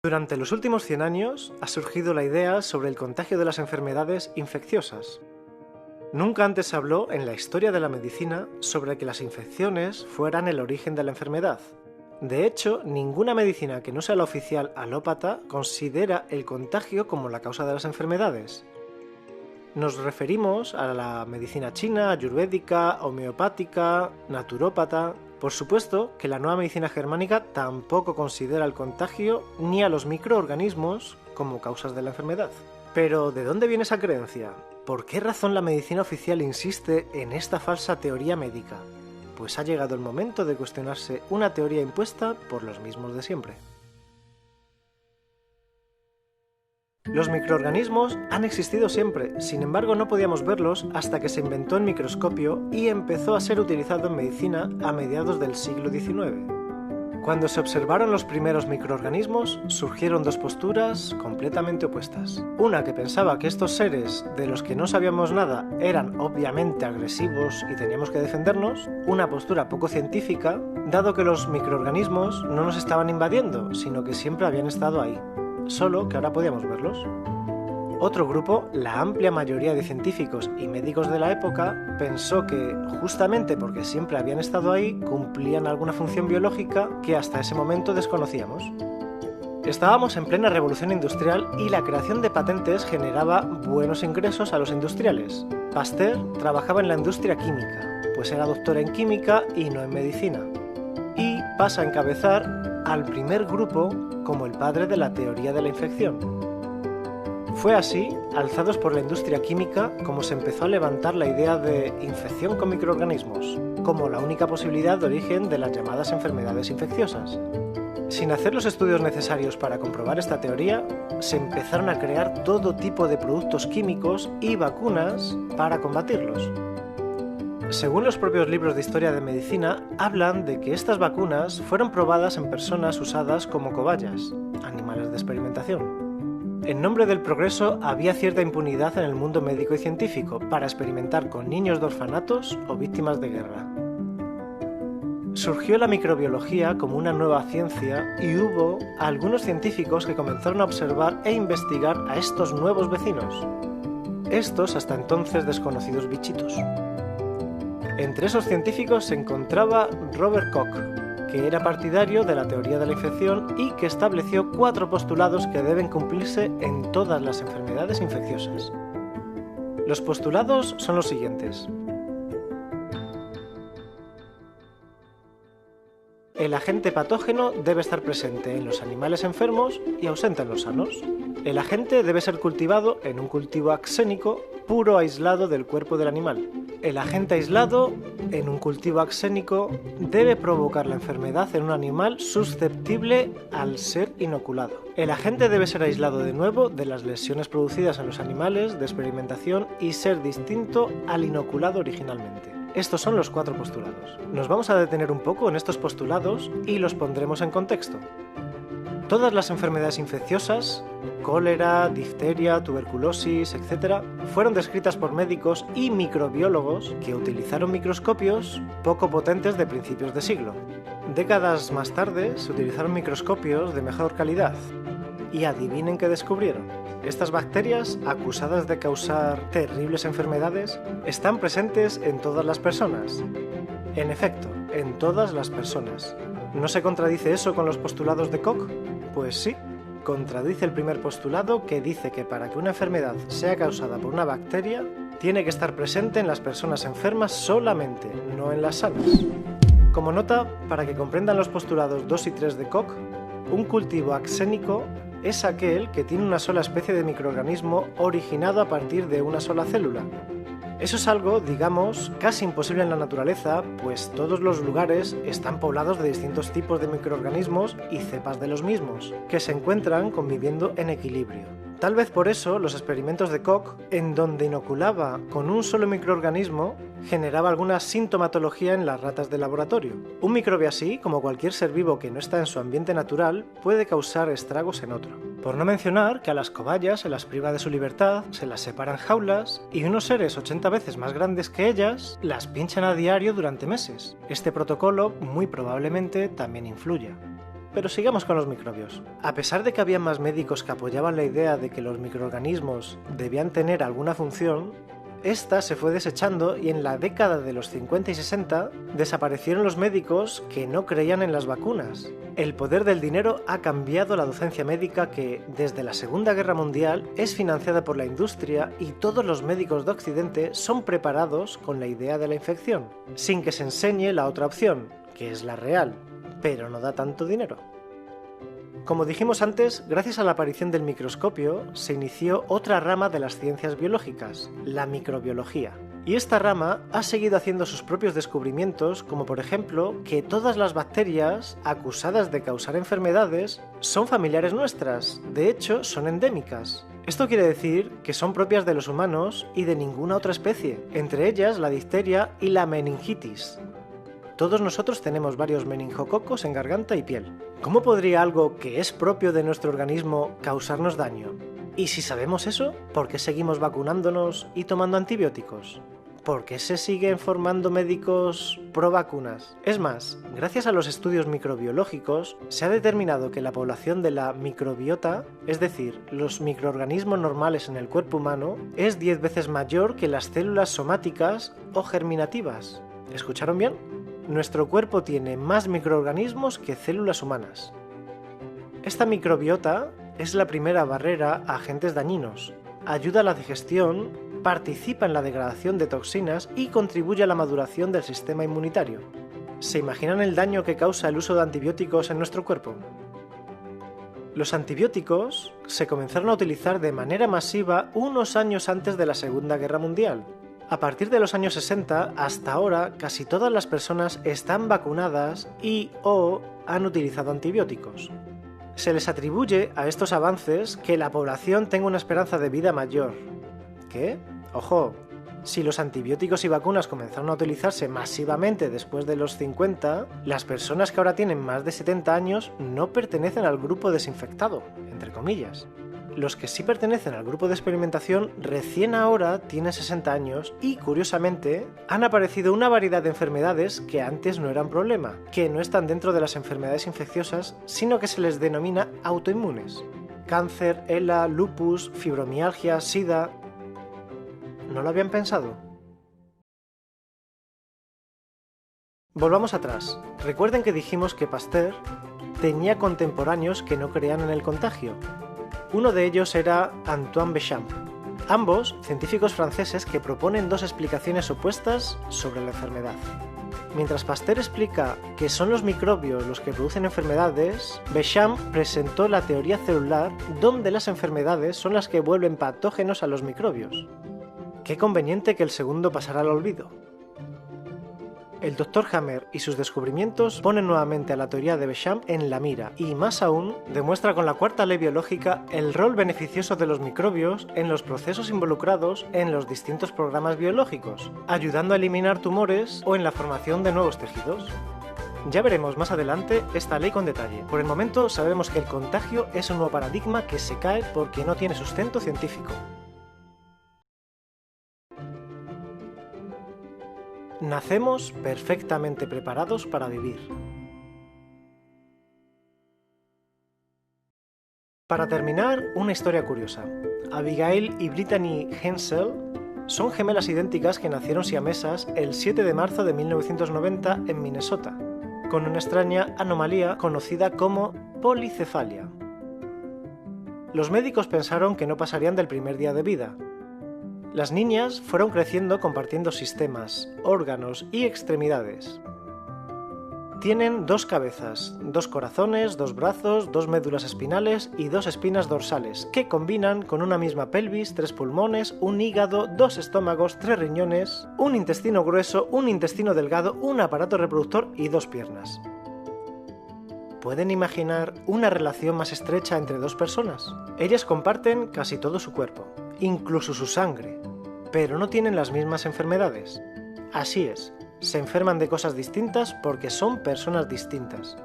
Durante los últimos 100 años ha surgido la idea sobre el contagio de las enfermedades infecciosas. Nunca antes se habló en la historia de la medicina sobre que las infecciones fueran el origen de la enfermedad. De hecho, ninguna medicina que no sea la oficial alópata considera el contagio como la causa de las enfermedades. Nos referimos a la medicina china, ayurvédica, homeopática, naturópata. Por supuesto que la nueva medicina germánica tampoco considera el contagio ni a los microorganismos como causas de la enfermedad. Pero, ¿de dónde viene esa creencia? ¿Por qué razón la medicina oficial insiste en esta falsa teoría médica? Pues ha llegado el momento de cuestionarse una teoría impuesta por los mismos de siempre. Los microorganismos han existido siempre, sin embargo no podíamos verlos hasta que se inventó el microscopio y empezó a ser utilizado en medicina a mediados del siglo XIX. Cuando se observaron los primeros microorganismos, surgieron dos posturas completamente opuestas. Una que pensaba que estos seres de los que no sabíamos nada eran obviamente agresivos y teníamos que defendernos, una postura poco científica, dado que los microorganismos no nos estaban invadiendo, sino que siempre habían estado ahí, solo que ahora podíamos verlos. Otro grupo, la amplia mayoría de científicos y médicos de la época, pensó que, justamente porque siempre habían estado ahí, cumplían alguna función biológica que hasta ese momento desconocíamos. Estábamos en plena revolución industrial y la creación de patentes generaba buenos ingresos a los industriales. Pasteur trabajaba en la industria química, pues era doctor en química y no en medicina. Y pasa a encabezar al primer grupo como el padre de la teoría de la infección. Fue así, alzados por la industria química, como se empezó a levantar la idea de infección con microorganismos, como la única posibilidad de origen de las llamadas enfermedades infecciosas. Sin hacer los estudios necesarios para comprobar esta teoría, se empezaron a crear todo tipo de productos químicos y vacunas para combatirlos. Según los propios libros de historia de medicina, hablan de que estas vacunas fueron probadas en personas usadas como cobayas, animales de experimentación. En nombre del progreso había cierta impunidad en el mundo médico y científico para experimentar con niños de orfanatos o víctimas de guerra. Surgió la microbiología como una nueva ciencia y hubo algunos científicos que comenzaron a observar e investigar a estos nuevos vecinos, estos hasta entonces desconocidos bichitos. Entre esos científicos se encontraba Robert Koch, que era partidario de la teoría de la infección y que estableció 4 postulados que deben cumplirse en todas las enfermedades infecciosas. Los postulados son los siguientes. El agente patógeno debe estar presente en los animales enfermos y ausente en los sanos. El agente debe ser cultivado en un cultivo axénico puro aislado del cuerpo del animal. El agente aislado en un cultivo axénico debe provocar la enfermedad en un animal susceptible al ser inoculado. El agente debe ser aislado de nuevo de las lesiones producidas en los animales de experimentación y ser distinto al inoculado originalmente. Estos son los 4 postulados. Nos vamos a detener un poco en estos postulados y los pondremos en contexto. Todas las enfermedades infecciosas, cólera, difteria, tuberculosis, etc., fueron descritas por médicos y microbiólogos que utilizaron microscopios poco potentes de principios de siglo. Décadas más tarde se utilizaron microscopios de mejor calidad. Y adivinen qué descubrieron. Estas bacterias, acusadas de causar terribles enfermedades, están presentes en todas las personas. En efecto, en todas las personas. ¿No se contradice eso con los postulados de Koch? Pues sí, contradice el primer postulado que dice que para que una enfermedad sea causada por una bacteria, tiene que estar presente en las personas enfermas solamente, no en las sanas. Como nota, para que comprendan los postulados 2 y 3 de Koch, un cultivo axénico es aquel que tiene una sola especie de microorganismo originado a partir de una sola célula. Eso es algo, digamos, casi imposible en la naturaleza, pues todos los lugares están poblados de distintos tipos de microorganismos y cepas de los mismos, que se encuentran conviviendo en equilibrio. Tal vez por eso los experimentos de Koch, en donde inoculaba con un solo microorganismo, generaba alguna sintomatología en las ratas de laboratorio. Un microbio así, como cualquier ser vivo que no está en su ambiente natural, puede causar estragos en otro. Por no mencionar que a las cobayas se las priva de su libertad, se las separa en jaulas y unos seres 80 veces más grandes que ellas las pinchan a diario durante meses. Este protocolo muy probablemente también influya. pero sigamos con los microbios. A pesar de que había más médicos que apoyaban la idea de que los microorganismos debían tener alguna función, esta se fue desechando y en la década de los 50 y 60 desaparecieron los médicos que no creían en las vacunas. El poder del dinero ha cambiado la docencia médica que, desde la Segunda Guerra Mundial, es financiada por la industria y todos los médicos de Occidente son preparados con la idea de la infección, sin que se enseñe la otra opción, que es la real, pero no da tanto dinero. Como dijimos antes, gracias a la aparición del microscopio, se inició otra rama de las ciencias biológicas, la microbiología. Y esta rama ha seguido haciendo sus propios descubrimientos, como por ejemplo que todas las bacterias acusadas de causar enfermedades son familiares nuestras, de hecho son endémicas. Esto quiere decir que son propias de los humanos y de ninguna otra especie, entre ellas la difteria y la meningitis. Todos nosotros tenemos varios meningococos en garganta y piel. ¿Cómo podría algo que es propio de nuestro organismo causarnos daño? Y si sabemos eso, ¿por qué seguimos vacunándonos y tomando antibióticos? ¿Por qué se siguen formando médicos pro vacunas? Es más, gracias a los estudios microbiológicos, se ha determinado que la población de la microbiota, es decir, los microorganismos normales en el cuerpo humano, es 10 veces mayor que las células somáticas o germinativas. ¿Escucharon bien? Nuestro cuerpo tiene más microorganismos que células humanas. Esta microbiota es la primera barrera a agentes dañinos, ayuda a la digestión, participa en la degradación de toxinas y contribuye a la maduración del sistema inmunitario. ¿Se imaginan el daño que causa el uso de antibióticos en nuestro cuerpo? Los antibióticos se comenzaron a utilizar de manera masiva unos años antes de la Segunda Guerra Mundial. A partir de los años 60 hasta ahora, casi todas las personas están vacunadas y/o han utilizado antibióticos. Se les atribuye a estos avances que la población tenga una esperanza de vida mayor. ¿Qué? Ojo, si los antibióticos y vacunas comenzaron a utilizarse masivamente después de los 50, las personas que ahora tienen más de 70 años no pertenecen al grupo desinfectado, entre comillas. Los que sí pertenecen al grupo de experimentación recién ahora tienen 60 años y, curiosamente, han aparecido una variedad de enfermedades que antes no eran problema, que no están dentro de las enfermedades infecciosas, sino que se les denomina autoinmunes. Cáncer, ELA, lupus, fibromialgia, sida... ¿No lo habían pensado? Volvamos atrás. Recuerden que dijimos que Pasteur tenía contemporáneos que no creían en el contagio. Uno de ellos era Antoine Béchamp. Ambos, científicos franceses que proponen dos explicaciones opuestas sobre la enfermedad. Mientras Pasteur explica que son los microbios los que producen enfermedades, Béchamp presentó la teoría celular, donde las enfermedades son las que vuelven patógenos a los microbios. Qué conveniente que el segundo pasara al olvido. El Dr. Hammer y sus descubrimientos ponen nuevamente a la teoría de Béchamp en la mira y, más aún, demuestra con la cuarta ley biológica el rol beneficioso de los microbios en los procesos involucrados en los distintos programas biológicos, ayudando a eliminar tumores o en la formación de nuevos tejidos. Ya veremos más adelante esta ley con detalle. Por el momento sabemos que el contagio es un nuevo paradigma que se cae porque no tiene sustento científico. Nacemos perfectamente preparados para vivir. Para terminar, una historia curiosa. Abigail y Brittany Hensel son gemelas idénticas que nacieron siamesas el 7 de marzo de 1990 en Minnesota, con una extraña anomalía conocida como policefalia. Los médicos pensaron que no pasarían del primer día de vida. Las niñas fueron creciendo compartiendo sistemas, órganos y extremidades. Tienen 2 cabezas, 2 corazones, 2 brazos, 2 médulas espinales y 2 espinas dorsales, que combinan con una misma pelvis, 3 pulmones, un hígado, 2 estómagos, 3 riñones, un intestino grueso, un intestino delgado, un aparato reproductor y 2 piernas. ¿Pueden imaginar una relación más estrecha entre 2 personas? Ellas comparten casi todo su cuerpo, incluso su sangre, pero no tienen las mismas enfermedades. Así es, se enferman de cosas distintas porque son personas distintas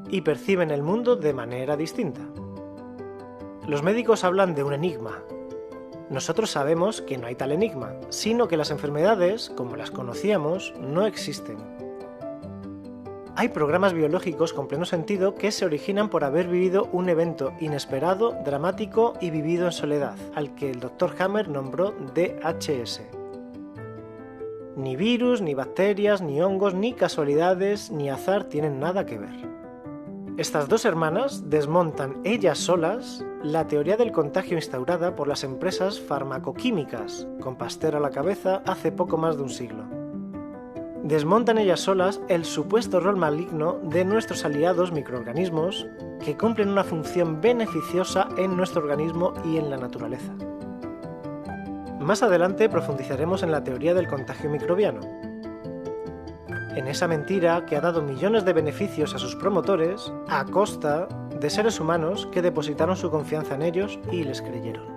y perciben el mundo de manera distinta. Los médicos hablan de un enigma. Nosotros sabemos que no hay tal enigma, sino que las enfermedades, como las conocíamos, no existen. Hay programas biológicos con pleno sentido que se originan por haber vivido un evento inesperado, dramático y vivido en soledad, al que el Dr. Hammer nombró DHS. Ni virus, ni bacterias, ni hongos, ni casualidades, ni azar tienen nada que ver. Estas dos hermanas desmontan ellas solas la teoría del contagio instaurada por las empresas farmacoquímicas, con Pasteur a la cabeza hace poco más de un siglo. Desmontan ellas solas el supuesto rol maligno de nuestros aliados microorganismos que cumplen una función beneficiosa en nuestro organismo y en la naturaleza. Más adelante profundizaremos en la teoría del contagio microbiano, en esa mentira que ha dado millones de beneficios a sus promotores a costa de seres humanos que depositaron su confianza en ellos y les creyeron.